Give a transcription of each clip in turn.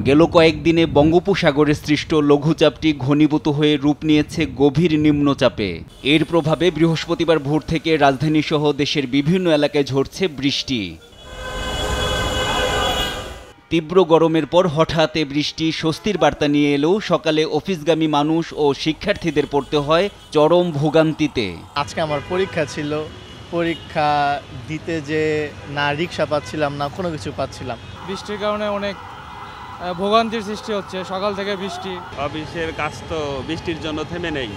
গেল কয়েকদিনে বঙ্গোপসাগরে সৃষ্ট লঘুচাপটি ঘনীভূত হয়ে রূপ নিয়েছে গভীর নিম্নচাপে। এর প্রভাবে বৃহস্পতিবার ভোর থেকে রাজধানীসহ দেশের বিভিন্ন এলাকায় ঝরছে বৃষ্টি। তীব্র গরমের পর হঠাৎ বৃষ্টি স্বস্তির বার্তা নিয়ে এলেও সকালে অফিসগামী মানুষ ও শিক্ষার্থীদের পড়তে হয় চরম ভোগান্তিতে। আজকে আমার পরীক্ষা ছিল, পরীক্ষা দিতে যে না রিক্সা পাচ্ছিলাম না কোনো কিছু পাচ্ছিলাম। বৃষ্টির কারণে অনেক ভোগান্তির সৃষ্টি হচ্ছে। সকাল থেকে বৃষ্টি, অফিসের কাজ তো বৃষ্টির জন্য থেমে নেই,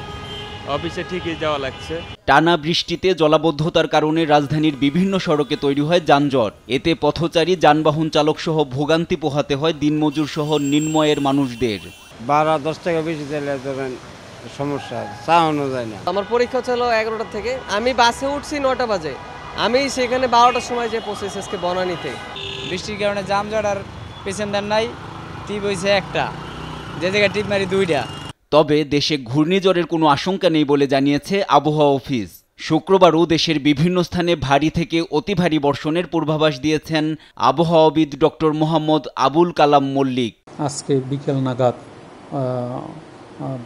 অফিসে ঠিকই যাওয়া লাগছে। টানা বৃষ্টিতে জলাবদ্ধতার কারণে রাজধানীর বিভিন্ন সড়কে তৈরি হয় যানজট। এতে পথচারী, যানবাহন চালক সহ ভোগান্তি পোহাতে হয় দিনমজুর সহ নিম্নয়ের মানুষদের। 12-10 টাকা বেশি দিলে ধরেন সমস্যা, চাওয়ানো যায় না। আমার পরীক্ষা ছিল 11টা থেকে, আমি বাসে উঠছি 9টা বাজে, আমি সেখানে 12টার সময় যে পৌঁছেছি আজকে বনানীতে। বৃষ্টির কারণে জামজট আর পেছনদার নাই, টিপ হয়েছে একটা, যে জায়গায় টিপ মারি 2টা। তবে দেশে ঘূর্ণিঝড়ের কোনো আশঙ্কা নেই বলে জানিয়েছে আবহাওয়া অফিস। শুক্রবারও দেশের বিভিন্ন স্থানে ভারী থেকে অতি ভারী বর্ষণের পূর্বাভাস দিয়েছেন আবহাওয়াবিদ ডক্টর মোহাম্মদ আবুল কালাম মল্লিক। আজকে বিকেল নাগাদ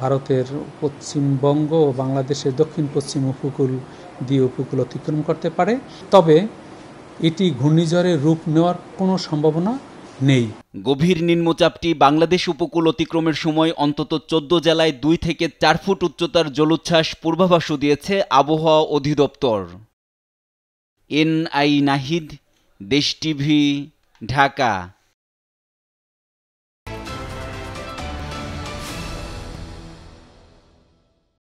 ভারতের পশ্চিমবঙ্গ ও বাংলাদেশের দক্ষিণ পশ্চিম উপকূল দিয়ে উপকূল অতিক্রম করতে পারে, তবে এটি ঘূর্ণিঝড়ের রূপ নেওয়ার কোনো সম্ভাবনা নেই। গভীর নিম্নচাপটি বাংলাদেশ উপকূল অতিক্রমের সময় অন্তত 14 জেলায় 2 থেকে 4 ফুট উচ্চতার জলোচ্ছ্বাস পূর্বাভাসও দিয়েছে আবহাওয়া অধিদপ্তর। NI নাহিদ, দেশ টিভি, ঢাকা।